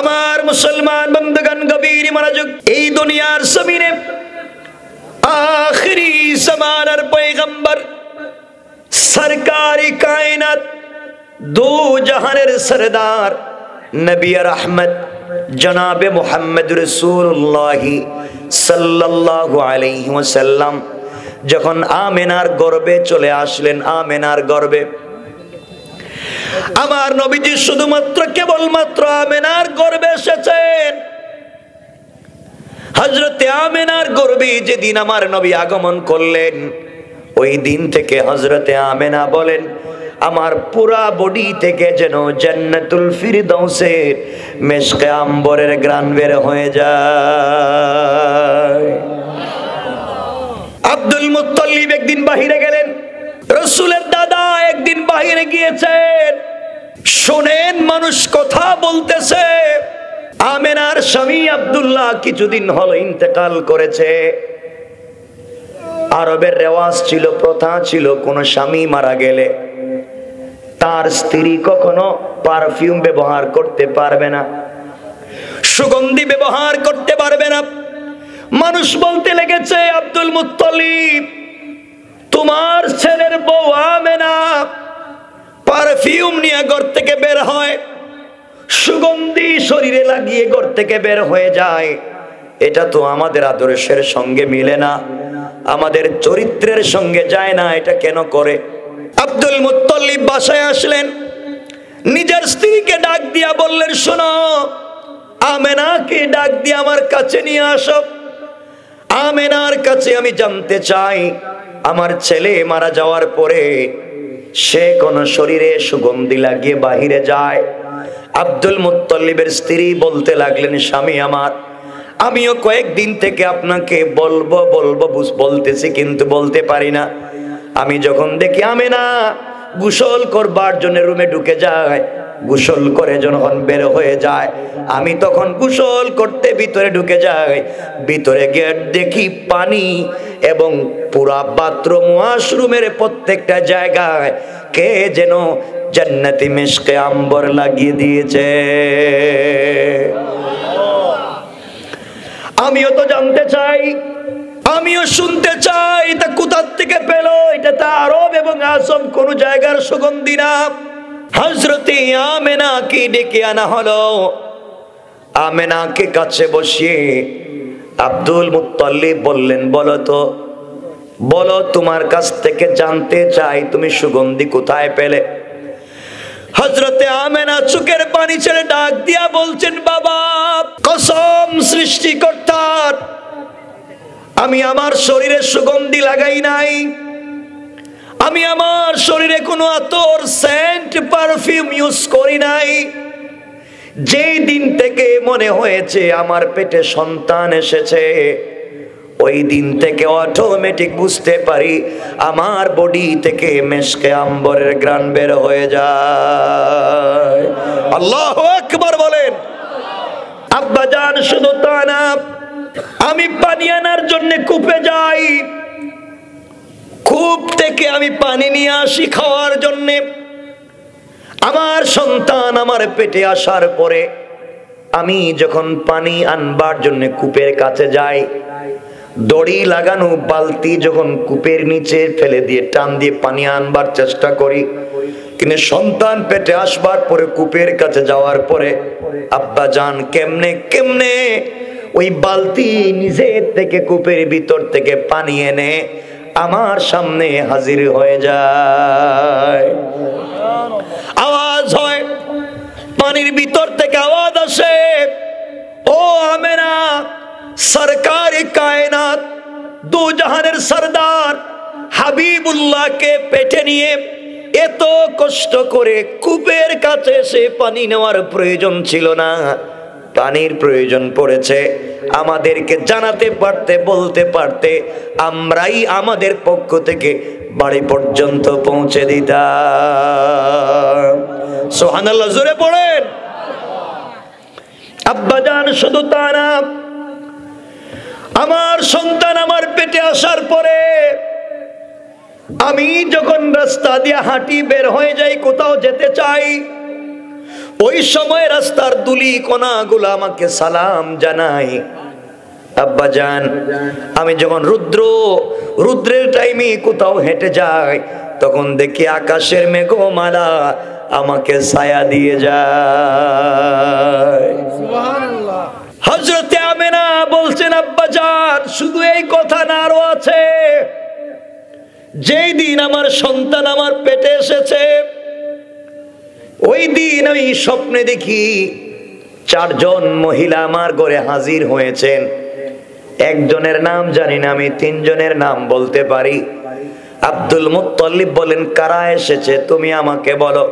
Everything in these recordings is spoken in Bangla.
আমার মুসলমান বন্ধুগণ, গভীর মনোযোগ। এই দুনিয়ার জমিনে আখিরি জামানার পয়গম্বর সরকারি কায়নাত দো জাহানের সরদার নবী রহমত জনাবে মুহাম্মদ রাসূলুল্লাহ সাল্লাল্লাহু আলাইহি ওয়াসাল্লাম যখন আমেনার গর্ভে চলে আসলেন, আমেনার গর্ভে আমার নবীজি শুধুমাত্র কেবলমাত্র আমেনার গর্ভে এসেছেন। হযরতে আমেনার গর্ভে যেদিন আমার নবী আগমন করলেন, ওই দিন থেকে হযরতে আমেনা বলেন, আমার পুরা বডি থেকে যেন জান্নাতুল ফিরদাউসের মেশকে আম্বরের গ্রান বের হয়ে যায়। আব্দুল মুত্তালিব একদিন বাহিরে গেলেন, রাসূলের দাদা একদিন বাহিরে গিয়েছেন। শোনেন, মানুষ কথা বলতেছে, আমেনার স্বামী আব্দুল্লাহ কিছুদিন হলো ইন্তেকাল করেছে। আরবের রেওয়াজ ছিল, প্রথা ছিল, কোন স্বামী মারা গেলে তার স্ত্রী কখনো পারফিউম ব্যবহার করতে পারবে না, সুগন্ধি ব্যবহার করতে পারবে না। মানুষ বলতে লেগেছে, আব্দুল মুত্তালিব, তোমার ছেলের বউ আমেনা পারফিউম নিয়ে ঘর থেকে বের হয়, সুগন্ধি শরীরে লাগিয়ে ঘর থেকে বের হয়ে যায়। এটা তো আমাদের আদর্শের সঙ্গে মিলে না, আমাদের চরিত্রের সঙ্গে যায় না, এটা কেন করে? আব্দুল মুত্তালিব বাসায় আসলেন, নিজের স্ত্রীকে ডাক দিয়া বললেন, শোনো, আমেনাকে ডাক দিয়ে আমার কাছে নিয়ে আসো। আমেনার কাছে আমি জানতে চাই, আমার ছেলে মারা যাওয়ার পরে সে কোন শরীরে সুগন্ধি লাগিয়ে বাহিরে যায়? আব্দুল মুত্তালিবের স্ত্রী বলতে লাগলেন, স্বামী আমার, আমিও কয়েকদিন থেকে আপনাকে বলবো বলবো বলতেছি, কিন্তু বলতে পারি না। আমি যখন দেখি আমেনা গোসল করবার জন্য রুমে ঢুকে যায়, গোসল করে যখন বের হয়ে যায়, আমি তখন গোসল করতে ভিতরে ঢুকে যাই। ভিতরে গিয়ে দেখি পানি এবং পুরা বাথরুম ওয়াশরুমের প্রত্যেকটা জায়গায় কে যেন জান্নাতি মিশকে আম্বর লাগিয়ে দিয়েছে। আমিও তো জানতে চাই, আমিও শুনতে চাই, এটা কোথা থেকে পেল? এটা তো আরব এবং আজম কোন জায়গার সুগন্ধি না। হযরতে আমেনাকে ডেকে আনা হলো। আমেনাকে কাছে বসিয়ে আব্দুল মুত্তালিব বললেন, বলো তো, বলো, তোমার কাছ থেকে জানতে চাই, তুমি সুগন্ধি কোথায় পেলে? হযরতে আমেনা চোখের পানি ছেড়ে ডাক দিয়া বলছেন, বাবা, কসম সৃষ্টিকর্তার, আমি আমার শরীরে সুগন্ধি লাগাই নাই, আমি আমার শরীরে কোনো আতর, সেন্ট, পারফিউম ইউজ করি নাই। যেই দিন থেকে মনে হয়েছে আমার পেটে সন্তান এসেছে, ওই দিন থেকে অটোমেটিক বুঝতে পারি আমার বডি থেকে মেশকে আম্বরের গ্রান বের হয়ে যায়। আল্লাহু আকবার বলেন। আব্বাজান, শুধু তা না, আমি পানি আনার জন্য কূপে যাই, কূপ থেকে আমি পানি নিয়ে আসি খাওয়ার জন্য। আমার সন্তান আমার পেটে আসার পরে আমি যখন পানি আনবার জন্য কূপের কাছে যাই, দড়ি লাগানো বালতি যখন কূপের নিচে ফেলে দিয়ে টান দিয়ে পানি আনবার চেষ্টা করি, কিন্তু সন্তান পেটে আসবার পরে কূপের কাছে যাওয়ার পরে আব্বা জান কেমনে কেমনে ওই বালতি নিজের থেকে কূপের ভিতর থেকে পানি এনে আমার সামনে হাজির হয়ে যায়। আওয়াজ হয়, পানির ভিতর থেকে আওয়াজ আসে, ও আমেনা, সরকারি কায়নাত দু জাহানের সরদার হাবিবুল্লাহকে পেটে নিয়ে এত কষ্ট করে কূপের কাছে এসে পানি নেওয়ার প্রয়োজন ছিল না, পানির প্রয়োজন পড়েছে, আমাদেরকে জানাতে পারতে, বলতে পারতে, আমরাই আমাদের পক্ষ থেকে বাড়ি পর্যন্ত পৌঁছে দিতাম। সুবহানাল্লাহ, জোরে পড়েন। আব্বাজান, শুধু তা না, আমার সন্তান আমার পেটে আসার পরে আমি যখন রাস্তা দিয়ে হাঁটি বের হয়ে যাই, কোথাও যেতে চাই, ওই সময় রাস্তার দুলি কণাগুলো আমাকে সালাম জানায়। আব্বাজান, আমি যখন রুদ্রের টাইমে কোথাও হেঁটে যাই, তখন দেখি আকাশের মেঘমালা আমাকে ছায়া দিয়ে যায়। সুবহানাল্লাহ। হযরতে আমেনা বলছেন, আব্বাজান শুধু এই কথা না, আরো আছে। যেই দিন আমার সন্তান আমার পেটে এসেছে, ওই দিন আমি স্বপ্নে দেখি 4 জন মহিলা আমার ঘরে হাজির হয়েছেন। একজনের নাম জানি না, আমি 3 জনের নাম বলতে পারি। আব্দুল মুত্তালিব বলেন, কারা এসেছে তুমি আমাকে বলো।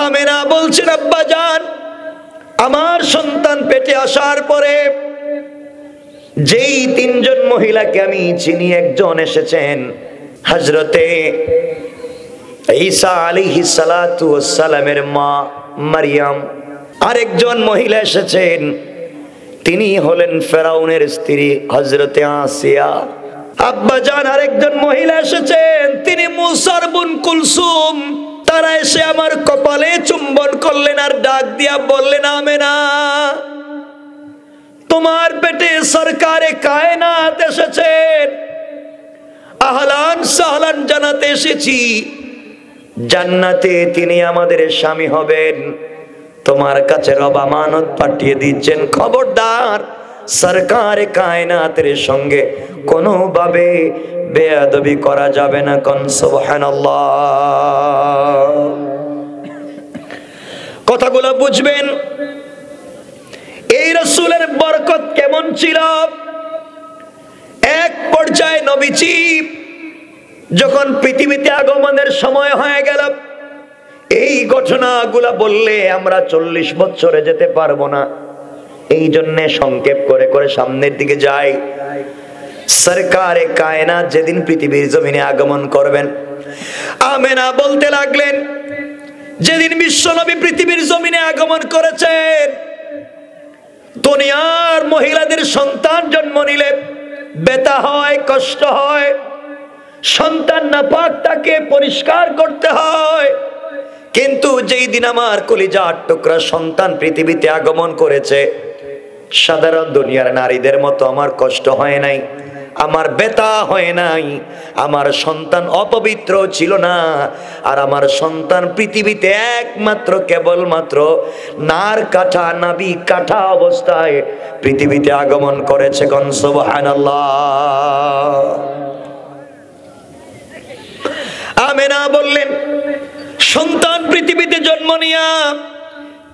আমেনা বলছেন, আব্বাজান আমার সন্তান পেটে আসার পরে যেই 3 জন মহিলাকে আমি চিনি, একজন এসেছেন হযরতে ঈসা আলাইহিস সালাতু ওয়াস সালামের মা মারিয়াম। আরেকজন মহিলা এসেছেন, তিনি হলেন ফেরাউনের স্ত্রী হযরতে আসিয়া। আব্বাজান আরেকজন মহিলা এসেছেন, তিনি মুসার বোন কুলসুম। তারা এসে আমার কপালে চুম্বন করলেন আর ডাক দিয়া বললেন, আমেনা তোমার পেটে সরকারে কায়নাত এসেছেন, আহলান সাহলান জানাতে এসেছি। জান্নাতে তিনি আমাদের স্বামী হবেন। তোমার কাছে রব আমানত পাঠিয়ে দিচ্ছেন, খবরদার সরকারে কায়নাতের সঙ্গে কোনোভাবে বেয়াদবি করা যাবে না। কোন সুবহানাল্লাহ। কথাগুলো বুঝবেন। এই রাসূলের বরকত কেমন ছিল। এক পর্যায়ে নবীজি যখন পৃথিবীতে আগমনের সময় হয়ে গেল, এই ঘটনাগুলা বললে আমরা 40 বছরে যেতে পারবো না। এই জন্য সংক্ষেপ করে করে সামনের দিকে যাই। সরকারে কায়নাত যেদিন পৃথিবীর জমিনে আগমন করবেন, আমেনা বলতে লাগলেন, যেদিন বিশ্বনবী পৃথিবীর জমিনে আগমন করেছেন, দুনিয়ার মহিলাদের সন্তান জন্ম নিলে ব্যথা হয়, কষ্ট হয়, সন্তান নাপাক তাকে পরিষ্কার করতে হয়। কিন্তু যেই দিন আমার কলিজার টুকরা সন্তান পৃথিবীতে আগমন করেছে, সাধারণ দুনিয়ার নারীদের মতো আমার কষ্ট হয় নাই, আমার ব্যথা হয় নাই। আমার সন্তান অপবিত্র ছিল না। আর আমার সন্তান পৃথিবীতে একমাত্র কেবলমাত্র নার কাঠা, নাবি কাঠা অবস্থায় পৃথিবীতে আগমন করেছে। কোন সুবহানাল্লাহ। আমেনা বললেন, সন্তান পৃথিবীতে জন্ম নিয়া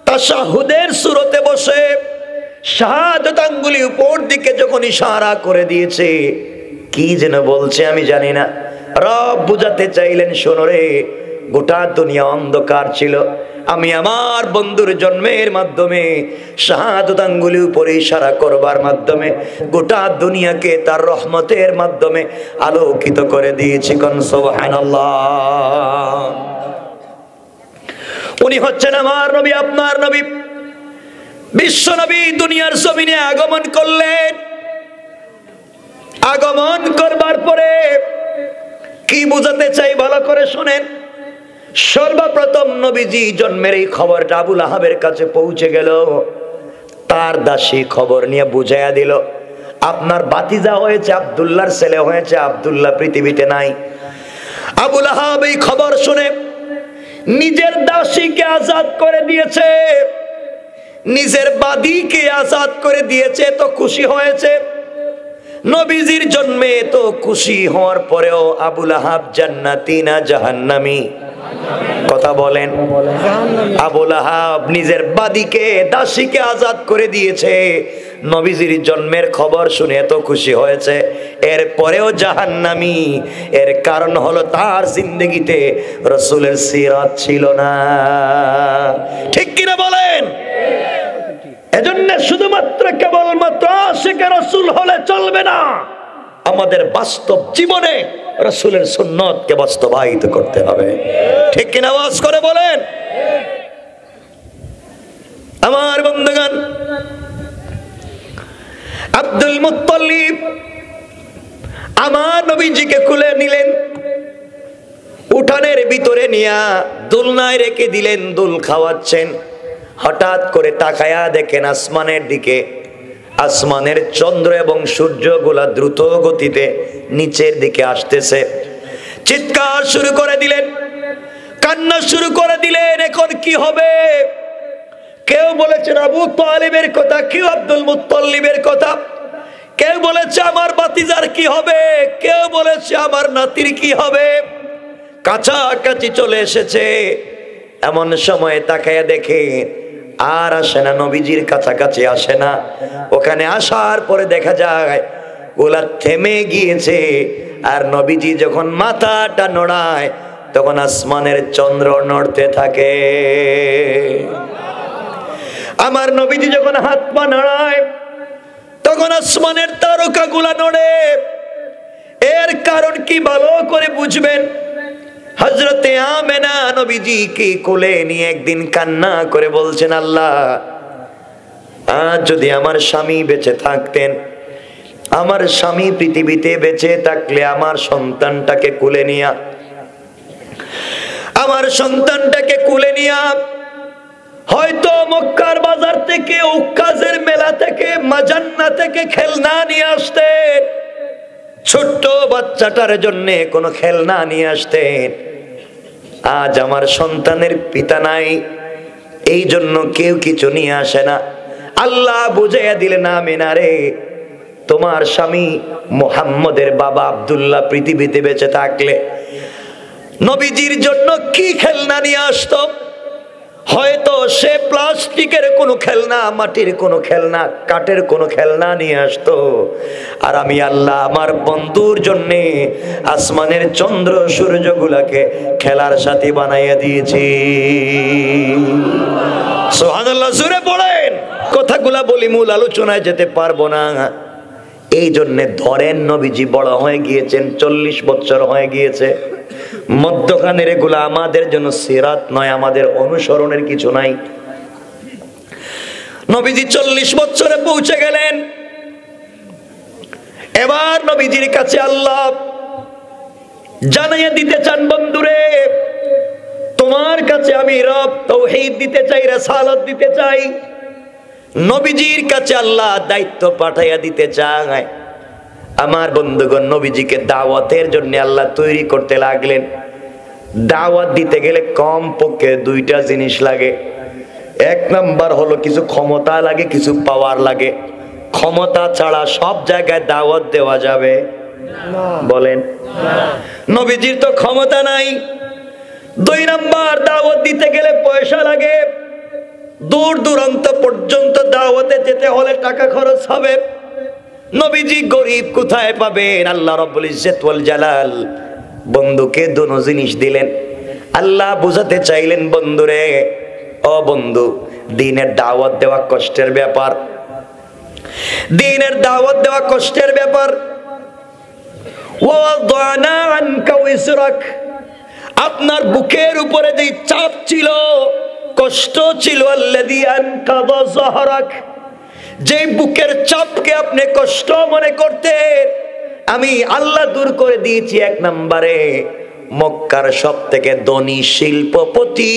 তাশাহুদের সূরতে বসে শাহাদাত আঙ্গুলি উপর দিকে যখন ইশারা করে দিয়েছে, কি যেন বলছে আমি জানি না। রব বুঝাতে চাইলেন, শোনো রে, গোটা দুনিয়া অন্ধকার ছিল, আমি আমার বন্ধুর জন্মের মাধ্যমে শাহাদাত আঙ্গুলি উপরে ইশারা করবার মাধ্যমে গোটা দুনিয়াকে তার রহমতের মাধ্যমে আলোকিত করে দিয়েছি। কোন সুবহানাল্লাহ। উনি হচ্ছেন আমার নবী, আপনার নবী, বিশ্ব নবী। দুনিয়ার জমিনে আগমন করলেন। আগমন করবার পরে কি বুঝাতে চাই ভালো করে শুনেন। সর্বপ্রথম নবীজি জন্মের এই খবরটা আবু লাহাবের কাছে পৌঁছে গেল। তার দাসী খবর নিয়ে বুঝাইয়া দিল, আপনার ভাতিজা হয়েছে, আব্দুল্লাহর ছেলে হয়েছে, আব্দুল্লাহ পৃথিবীতে নাই। আবু লাহাব এই খবর শুনে নিজের দাসীকে আজাদ করে দিয়েছে, নিজের বাদীকে আজাদ করে দিয়েছে, তো খুশি হয়েছে। নবীজির জন্মে তো খুশি হওয়ার পরেও আবু লাহাব জান্নাতি না জাহান্নামী? কথা বলেন। আবু লাহাব নিজের বাদীকে, দাসীকে আজাদ করে দিয়েছে, নবীজির জন্মের খবর শুনে এত খুশি হয়েছে, এরপরেও জাহান্নামী। এর কারণ হলো তার জিন্দেগিতে রাসূলের সিরাত ছিল না। ঠিক কিনা বলেন? এজন্য শুধুমাত্র কেবলমাত্র আশিকে রাসূল হলে চলবে না, আমাদের বাস্তব জীবনে রাসূলের সুন্নতকে বাস্তবায়িত করতে হবে। ঠিক কিনা আওয়াজ করে বলেন। আমার বন্ধুগণ, আব্দুল মুত্তালিব আমার নবীজিকে কুলে নিলেন, উঠানের ভিতরে নিয়া দোলনায় রেখে দিলেন, দোল খাওয়াচ্ছেন। হঠাৎ করে তাকায়া দেখেন আসমানের দিকে, আসমানের চন্দ্র এবং সূর্যগুলা দ্রুত গতিতে নিচের দিকে আসতেছে। চিৎকার শুরু করে দিলেন, কান্না শুরু করে দিলেন। এখন কি হবে? কেউ বলেছেন আবু তালেবের কথা, কেউ আব্দুল মুত্তালিবের কথা, কেউ বলেছে আমার ভাতিজার কি হবে, কেউ বলেছে আমার নাতির কি হবে। কাছাকাছি চলে এসেছে। এমন সময় তাকায়া দেখে আর আসে না, নবীজির কাছাকাছি আসে না। ওখানে আসার পরে দেখা যায় ওলা থেমে গিয়েছে। আর নবীজি যখন মাথাটা নড়ায় তখন আসমানের চন্দ্র নড়তে থাকে। আমার নবীজি যখন হাত পা নাড়ায় তখন আসমানের তারকাগুলা নড়ে। এর কারণ কি ভালো করে বুঝবেন। হযরতে আমেনা নবীজিকে কোলে নিয়ে একদিন কান্না করে বলছেন, আল্লাহ, আজ যদি আমার স্বামী বেঁচে থাকতেন, আমার স্বামী পৃথিবীতে বেঁচে থাকলে আমার সন্তানটাকে কোলে নিয়া, আমার সন্তানটাকে কোলে নিয়া হয়তো মক্কার বাজার থেকে, উক্কাজের মেলা থেকে, মাজান্না থেকে খেলনা নিয়ে আসতেন। ছোট্ট বাচ্চাটার জন্য কোনো খেলনা নিয়ে আসতেন। আজ আমার সন্তানের পিতা নাই, এই জন্য কেউ কিছু নিয়ে আসে না। আল্লাহ বুঝাইয়া দিলেন, আমিনা রে, তোমার স্বামী মুহাম্মদের বাবা আব্দুল্লাহ পৃথিবীতে বেঁচে থাকলে নবীজির জন্য কি খেলনা নিয়ে আসতো। হয়তো সে প্লাস্টিকের কোনো খেলনা, মাটির কোনো খেলনা, কাঠের কোনো খেলনা নিয়ে আসতো। আর আমি আল্লাহ আমার বন্ধুর জন্যে আসমানের চন্দ্র সূর্যগুলাকে খেলার সাথী বানাইয়া দিয়েছি। সুবহানাল্লাহ, জোরে পড়েন। কথাগুলা বলি, মূল আলোচনায় যেতে পারবো না। এই জন্যে ধরেন নবীজি বড় হয়ে গিয়েছেন, 40 বছর হয়ে গিয়েছে। মধ্যখানের এগুলা আমাদের জন্য সিরাত নয়, আমাদের অনুসরণের কিছু নাই। নবীজি 40 বছরে পৌঁছে গেলেন। এবার নবীজির কাছে আল্লাহ জানাইয়া দিতে চান, বন্ধুরে, তোমার কাছে আমি রব তাওহীদ দিতে চাই, রিসালাত দিতে চাই। নবীজির কাছে আল্লাহ দায়িত্ব পাঠাইয়া দিতে চায়। আমার বন্ধুগণ, নবীজিকে দাওয়াতের জন্য আল্লাহ তৈরি করতে লাগলেন। দাওয়াত দিতে গেলে কম পক্ষে 2টা জিনিস লাগে। এক নাম্বার হলো কিছু ক্ষমতা লাগে, কিছু পাওয়ার লাগে। ক্ষমতা ছাড়া সব জায়গায় দাওয়াত দেওয়া যাবে না, বলেন। নবীজির তো ক্ষমতা নাই। 2 নাম্বার, দাওয়াত দিতে গেলে পয়সা লাগে। দূর দূরান্ত পর্যন্ত দাওয়াতে যেতে হলে টাকা খরচ হবে। নবীজি গরিব, কোথায় পাবেন? আল্লাহ রাব্বুল ইজ্জত ওয়াল জালাল বন্ধুকে দুটো জিনিস দিলেন। আল্লাহ বুঝাতে চাইলেন, বন্ধুরে, ও বন্ধু, দ্বীনের দাওয়াত দেওয়া কষ্টের ব্যাপার। দ্বীনের দাওয়াত দেওয়া কষ্টের ব্যাপার। ওয়াদানা আনকা উসরাক, আপনার বুকের উপরে যে চাপ ছিল, কষ্ট ছিল, আল্লাযী আনকাযা যাহরাক, যে বুকের চাপকে আপনি কষ্ট মনে করতেন, আমি আল্লাহ দূর করে দিয়েছি। 1 নম্বরে, মক্কার সবথেকে ধনী শিল্পপতি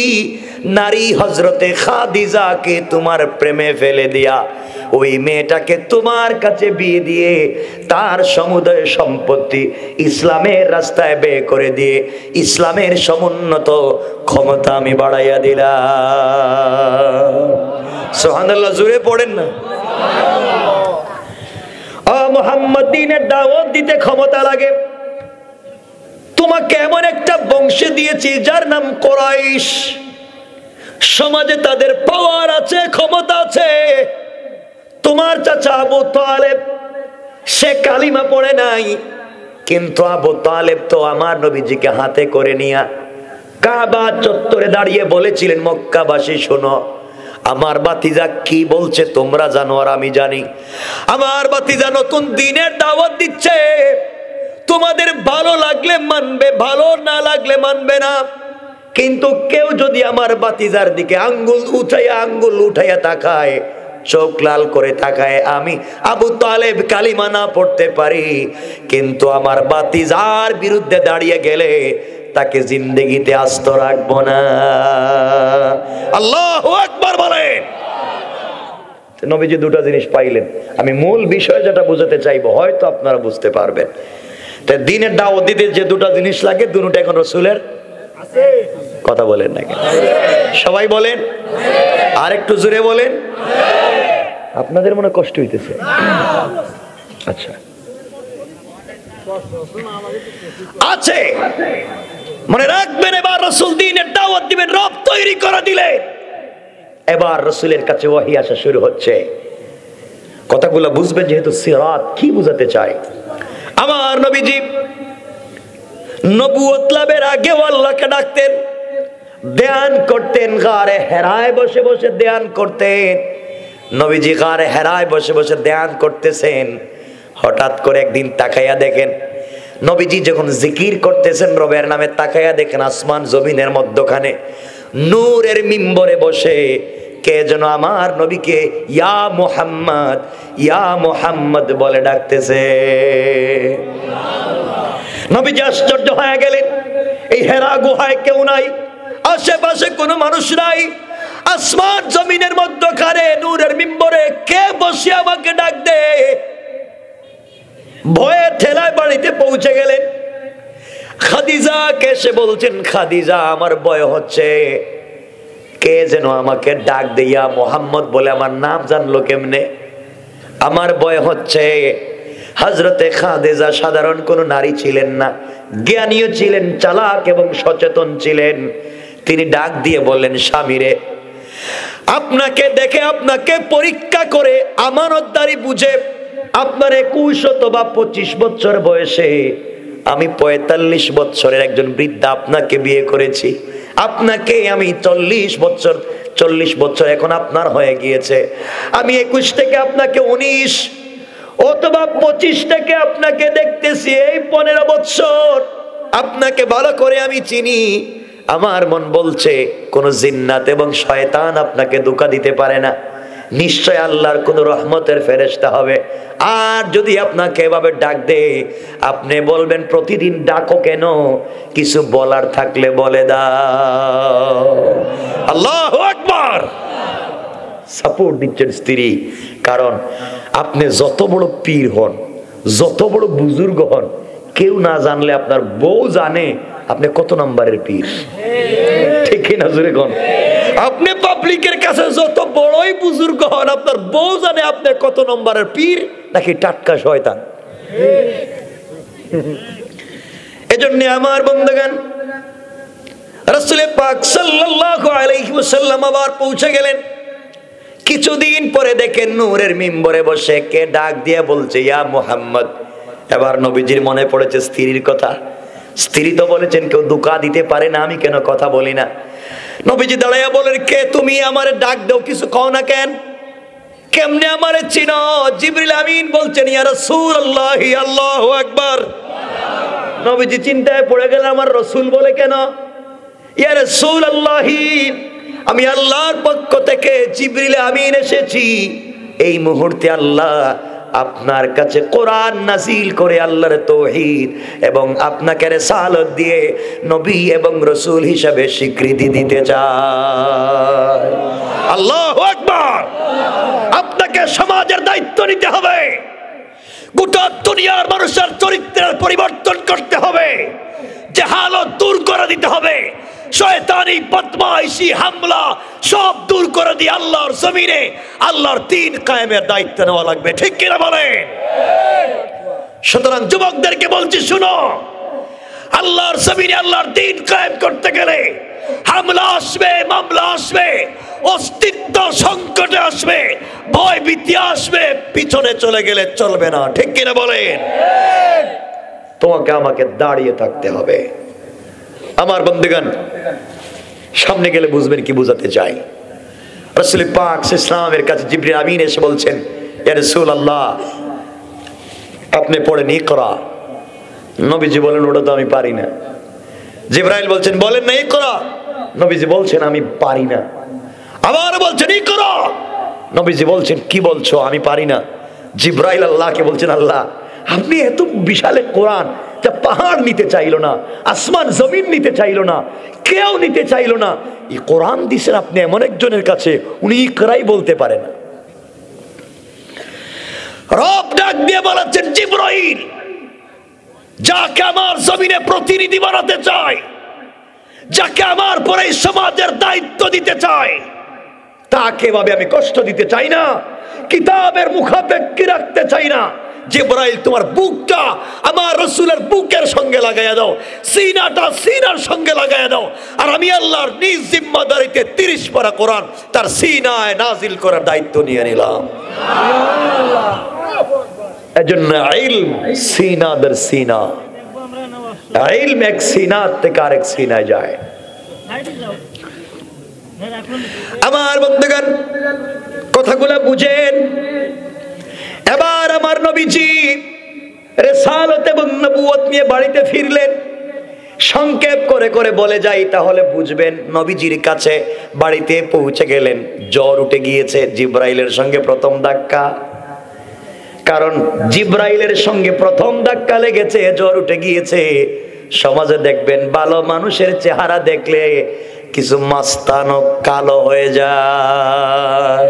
নারী হযরতে খাদিজাকে তোমার প্রেমে ফেলে দিয়া ওই মেয়েটাকে তোমার কাছে বিয়ে দিয়ে তার সমুদয় সম্পত্তি ইসলামের রাস্তায় ব্যয় করে দিয়ে ইসলামের সমুন্নত ক্ষমতা আমি বাড়াইয়া দিলাম। সুবহানাল্লাহ, জোরে পড়েন না। মুহাম্মদ দ্বীনের দাওয়াত দিতে ক্ষমতা লাগে। তোমাকে এমন একটা বংশে দিয়েছি যার নাম কুরাইশ। সমাজে তাদের পাওয়ার আছে, ক্ষমতা আছে। তোমার চাচা আবু তালেব, সে কালিমা পড়ে নাই, কিন্তু আবু তালেব তো আমার নবীজিকে হাতে করে নিয়া কাবা চত্বরে দাঁড়িয়ে বলেছিলেন, মক্কাবাসী শোনো, আমার ভাতিজা কি বলছে তোমরা জানো আর আমি জানি। আমার ভাতিজা নতুন দ্বীনের দাওয়াত দিচ্ছে। তোমাদের ভালো লাগলে মানবে, ভালো না লাগলে মানবে না। কিন্তু কেউ যদি আমার ভাতিজার দিকে আঙ্গুল উঠাইয়া তাকায়, চোখ লাল করে তাকায়, আমি আবু তালেব কালিমা না পড়তে পারি, কিন্তু আমার ভাতিজার বিরুদ্ধে দাঁড়িয়ে গেলে তাকে জিন্দেগিতে আস্ত রাখবো না। আল্লাহু আকবার বলেন। নবীজি দুটো জিনিস পাইলেন। আমি মূল বিষয় যেটা বুঝাতে চাইবো, হয়তো আপনারা বুঝতে পারবেন। তাই দিনের দাওয়াত দিতে যে দুটো জিনিস লাগে, দুটোটা এখন রাসূলের আছে। কথা বলেন না কেন? সবাই বলেন, আর একটু জোরে বলেন। আপনাদের মনে কষ্ট হইতেছে? আচ্ছা, আছে, মনে রাখবেন। এবার রাসূল দ্বীনের দাওয়াত দিবেন, রব তৈরি করে দিলে এবার রাসূলের কাছে ওহী আসা শুরু হচ্ছে। কথাগুলো বুঝবেন, যেহেতু সিরাত কি বুঝাতে চায়। আমার নবীজি নবুয়ত লাভের আগে আল্লাহকে ডাকতেন, ধ্যান করতেন, গারে হেরায় বসে বসে ধ্যান করতেন। নবীজি গারে হেরায় বসে বসে ধ্যান করতেছেন, হঠাৎ করে একদিন তাকাইয়া দেখেন, নবীজি যখন জিকির করতেছেন রবের নামে, তাকাইয়া দেখেন আসমান জমিনের মধ্যখানে নূরের মিম্বরে বসে কে যেন আমার নবীকে ইয়া মুহাম্মদ, ইয়া মুহাম্মদ বলে ডাকতেছে। নবীজি আশ্চর্য হয়ে গেলেন, এই হেরা গুহায় কেউ নাই, আশেপাশে কোনো মানুষ নাই, আসমান জমিনের মধ্যখানে নূরের মিম্বরে কে বসে আমাকে ডাক দে। ভয়ে ঠেলায় বাড়িতে পৌঁছে গেলেন। খাদিজা কে এসে বলছেন, খাদিজা আমার ভয় হচ্ছে, কে যেন আমাকে ডাক দিয়া মোহাম্মদ বলে আমার নাম জানলো কেমনে, আমার ভয় হচ্ছে। হযরতে খাদিজা সাধারণ কোন নারী ছিলেন না, জ্ঞানীও ছিলেন, চালাক এবং সচেতন ছিলেন। তিনি ডাক দিয়ে বললেন, স্বামীরে, আপনাকে দেখে, আপনাকে পরীক্ষা করে, আমানতদারি বুঝে আপনার 21 অথবা 25 বছর বয়সে আমি 45 বছরের একজন বৃদ্ধা আপনাকে বিয়ে করেছি। আপনাকে আমি 40 বছর এখন আপনার হয়ে গিয়েছে। আমি 21 থেকে আপনাকে 19 অথবা 25 থেকে আপনাকে দেখতেছি, এই 15 বছর আপনাকে ভালো করে আমি চিনি। আমার মন বলছে কোন জিন্নাত এবং শয়তান আপনাকে ধোঁকা দিতে পারে না, নিশ্চয় আল্লাহর কোন রহমতের ফেরেশতা হবে। আর যদি আপনাকে এভাবে ডাক দে, আপনি বলবেন প্রতিদিন ডাকো কেন, কিছু বলার থাকলে বলে দাও। আল্লাহু আকবার। সাপোর্ট দিচ্ছেন স্ত্রী, কারণ আপনি যত বড় পীর হন, যত বড় বুজুর্গ হন, কেউ না জানলে আপনার বউ জানে আপনি কত নম্বরের পীর। ঠিক না জোরে কোন? আপনি পাবলিকের কাছে যত বড়ই বুজুর্গ হন, আপনার বউ জানে আপনি কত নম্বরের পীর নাকি টাটকা শয়তান। এজন্য আমার বন্ধুগণ, রাসূল পাক সাল্লাল্লাহু আলাইহি ওয়াসাল্লাম আবার পৌঁছে গেলেন। কিছুদিন পরে দেখেন নূরের মিম্বরে বসে কে ডাক দিয়ে বলছে, ইয়া মুহাম্মদ। এবার নবীজির মনে পড়েছে স্ত্রীর কথা। স্ত্রী তো বলেছেন কেউ ধোঁকা দিতে পারে না, আমি কেন কথা বলি না। নবীজি দাঁড়াইয়া বলেন, কে তুমি, আমারে ডাক দাও, কিছু কও না কেন, কেমনে আমারে চিনো? জিবরিল আমিন বলছেন, ইয়া রাসূলুল্লাহ। আল্লাহু আকবার। নবীজি চিন্তায় পড়ে গেলেন, আমার রাসূল বলে কেন? ইয়া রাসূলুল্লাহ, আমি আল্লাহর পক্ষ থেকে জিবরিল আমিন এসেছি। এই মুহূর্তে আল্লাহ আপনার কাছে কোরআন নাজিল করে আল্লাহর তাওহীদ এবং আপনাকে রিসালাত দিয়ে নবী এবং রাসূল হিসেবে স্বীকৃতি দিতে চায়। আল্লাহু আকবার। আপনাকে সমাজের দায়িত্ব নিতে হবে, গোটা দুনিয়ার মানুষের চরিত্রের পরিবর্তন করতে হবে, জাহালত দূর করে দিতে হবে, শয়তানি বদমাইশি হামলা সব দূর করে দিয়ে আল্লাহর জমিনে আল্লাহর দ্বীন কায়েমের দায়িত্ব নেওয়া লাগবে। ঠিক কিনা বলেন? সুতরাং যুবকদেরকে বলছি, শুনো, আল্লাহর জমিনে আল্লাহর দ্বীন কায়েম করতে গেলে হামলা আসবে, মামলা আসবে, অস্তিত্ব সংকটে আসবে, ভয় ভীতি আসবে, পিছনে চলে গেলে চলবে না। ঠিক কিনা বলেন? তোমাকে আমাকে দাঁড়িয়ে থাকতে হবে। আমার বন্ধুগণ, সামনে গেলে বুঝবেন কি বোঝাতে চাই। রাসূল পাক সাল্লাল্লাহু কাছে জিবরিল আমিন এসে বলছেন, ইয়া রাসূলুল্লাহ, আপনি পড়েন ইকরা। নবীজি বলেন, ওটা তো আমি পারি না। জিবরাইল বলছেন, বলেন না ইকরা। নবীজি বলছেন, আমি পারি না। আবার বলছেন ইকরা। নবীজি বলছেন, কি বলছো, আমি পারি না। জিবরাইল আল্লাহকে বলছেন, আল্লাহ, আপনি এত বিশাল কোরআন একটা পাহাড় নিতে চাইলো না, আসমান জমিন নিতে চাইলো না, কেউ নিতে চাইলো না। এই কোরআন দিছেন আপনি এমন একজনের কাছে, উনি ইকরাই বলতে পারে না। রব ডাক দিয়ে বলেছেন, জিবরাইল যাকে আমার জমিনে প্রতিনিধি বানাতে চায়, যাকে আমার পরে সমাজের দায়িত্ব দিতে চায়, তাকে ভাবে আমি কষ্ট দিতে চাই না, কিতাবের মুখাপেক্ষী রাখতে চাই না। জিবরাইল তোমার বুকটা আমার রাসূলের বুকের সঙ্গে লাগাইয়া দাও, সিনাটা সিনার সঙ্গে লাগাইয়া দাও, আর আমি আল্লাহর নিজ জিম্মাদারিতে 30 পারা কোরআন তার সিনায় নাজিল করার দায়িত্ব নিয়ে নিলাম। এজন্য ইলম সিনাদের সিনা, ইলম এক সিনা থেকে আরেক সিনায় যায়। আমার বন্ধুগণ কথাগুলো বুঝেন। এবার আমার নবীজি রিসালাত এবং নবুয়ত নিয়ে বাড়িতে ফিরলেন। সংক্ষেপ করে করে বলে যাই তাহলে বুঝবেন। নবীজির কাছে বাড়িতে পৌঁছে গেলেন, জ্বর উঠে গিয়েছে। জিবরাইলের সঙ্গে প্রথম ধাক্কা, কারণ জিবরাইলের সঙ্গে প্রথম ধাক্কা লেগেছে, জ্বর উঠে গিয়েছে। সমাজে দেখবেন ভালো মানুষের চেহারা দেখলে কিছু মাস্তানও কালো হয়ে যায়।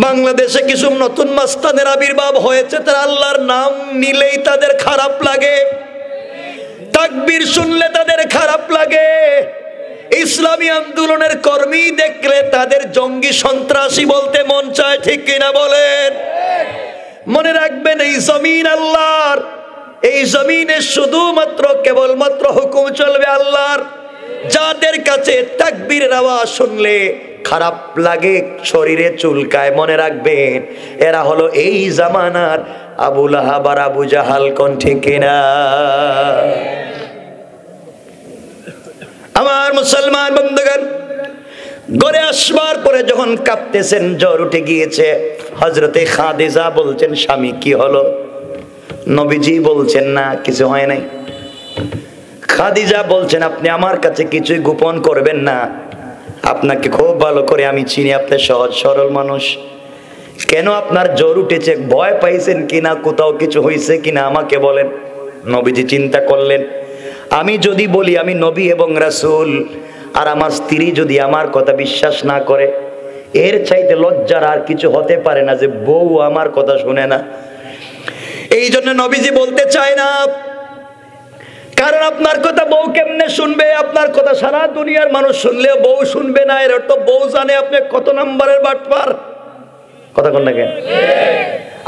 বাংলাদেশে কিছু নতুন মাস্তানের আবির্ভাব হয়েছে, তারা আল্লাহর নাম নিলেই তাদের খারাপ লাগে, তাকবীর শুনলে তাদের খারাপ লাগে, ইসলামী আন্দোলনের কর্মী দেখলে তাদের জঙ্গি সন্ত্রাসী বলতে মন চায়। ঠিক কিনা বলেন? মনে রাখবেন এই জমিন আল্লাহর, এই জমিনে শুধুমাত্র কেবলমাত্র হুকুম চলবে আল্লাহর। যাদের কাছে তাকবীরের আওয়াজ শুনলে খারাপ লাগে, শরীরে চুলকায়, মনে রাখবেন এরা হলো এই জামানার আবু লাহাব আর আবু জাহাল। কোন ঠিক কিনা? আমার মুসলমান বন্ধুগণ, ঘরে আসবার পরে যখন কাঁপতেছেন, জ্বর উঠে গিয়েছে, হযরতে খাদিজা বলছেন, স্বামী কি হলো? নবীজি বলছেন, না কিছু হয় নাই। খাদিজা বলছেন, আপনি আমার কাছে কিছুই গোপন করবেন না, আপনাকে খুব ভালো করে আমি চিনি, আপনি সহজ সরল মানুষ। কেন আপনার জ্বর উঠেছে? ভয় পাইছেন কিনা, কোথাও কিছু হয়েছে কিনা আমাকে বলেন। নবীজি চিন্তা করলেন, আমি যদি বলি আমি নবী এবং রাসূল, আর আমার স্ত্রী যদি আমার কথা বিশ্বাস না করে, এর চাইতে লজ্জার আর কিছু হতে পারে না যে বউ আমার কথা শুনে না। এই জন্য নবীজি বলতে চায় না, কারণ আপনার কথা বউ কেমনে শুনবে? আপনার কথা সারা দুনিয়ার মানুষ শুনলেও বউ শুনবে না। এর অর্থ বউ জানে আপনি কত নম্বরের বাটপার। কথা কোন না কেন?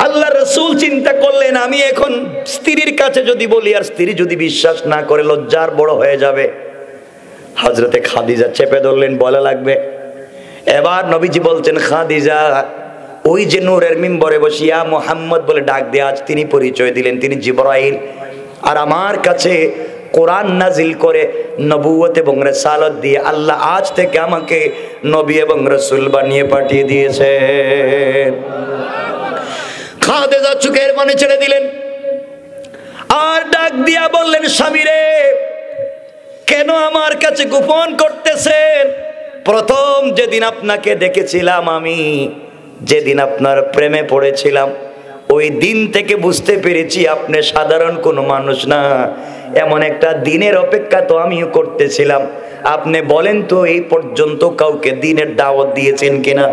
আল্লাহ রাসূল চিন্তা করলেন, আমি এখন স্ত্রীর কাছে যদি বলি আর স্ত্রী যদি বিশ্বাস না করে, লজ্জার বড় হয়ে যাবে। হযরতে খাদিজা চেপে ধরলেন, বলা লাগবে। এবার নবীজি বলছেন, খাদিজা ওই যে নূরের মিম্বরে বসিয়া মুহাম্মদ বলে ডাক দিয়ে আজ তিনি পরিচয় দিলেন তিনি জিবরাইল, আর আমার কাছে কোরআন নাজিল করে নবুয়ত এবং রিসালাত দিয়ে আল্লাহ আজ থেকে আমাকে নবী এবং রাসূল বানিয়ে পাঠিয়ে দিয়েছে। খাদিজা চোখের পানি ছেড়ে দিলেন আর ডাক দিয়া বললেন, স্বামী রে, কেন আমার কাছে গোপন করতেছেন? প্রথম যেদিন আপনাকে দেখেছিলাম আমি, যেদিন আপনার প্রেমে পড়েছিলাম, ওই দিন থেকে বুঝতে পেরেছি আপনি সাধারণ কোনো মানুষ না। এমন একটা দিনের অপেক্ষা তো আমিও করতেছিলাম। আপনি বলেন তো এই পর্যন্ত কাউকে দিনের দাওয়াত দিয়েছেন কিনা?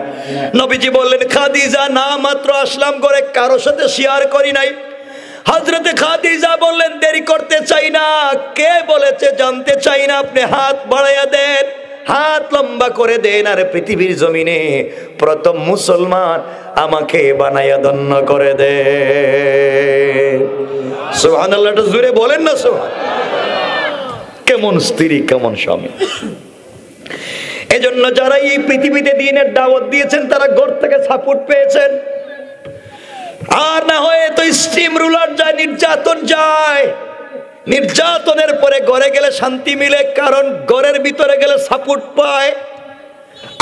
নবীজি বললেন, খাদিজা না মাত্র আসলাম করে, কারোর সাথে শেয়ার করি নাই। হযরতে খাদিজা বললেন, দেরি করতে চাই না, কে বলেছে জানতে চাই না, আপনি হাত বাড়াইয়া দেন, হাত লম্বা করে দেন, আর পৃথিবীর জমিনে প্রথম মুসলমান আমাকে বানাইয়া ধন্য করে দে। সুবহানাল্লাহ, একটু জোরে বলেন না সুবহানাল্লাহ। কেমন স্ত্রী, কেমন স্বামী! এজন্য যারা এই পৃথিবীতে দিনের দাওয়াত দিয়েছেন তারা ঘর থেকে সাপোর্ট পেয়েছেন। আর না হয় তো স্টিম রুলার যায়, নির্যাতন যায়। নির্যাতনের পরে ঘরে গেলে শান্তি মিলে, কারণ ঘরের ভিতরে গেলে সাপোর্ট পায়।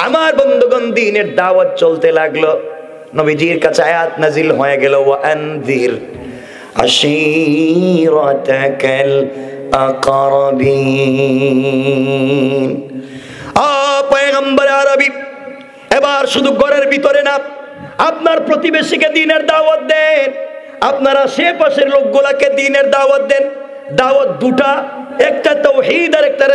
আমার বন্ধুগণ, দিনের দাওয়াত চলতে লাগলো। নবীজির কাছে আয়াত নাজিল হয়ে গেল, ওয়া আনযির আশীরাতাকাল আকরাবিন। পয়গম্বর আরবি, এবার শুধু ঘরের ভিতরে না, আপনার প্রতিবেশীকে দিনের দাওয়াত দেন, আপনারা সে পাশের লোকগুলাকে দ্বীনের দাওয়াত দেন। দাওয়াত দুটা, একটা তাওহীদ আর একটা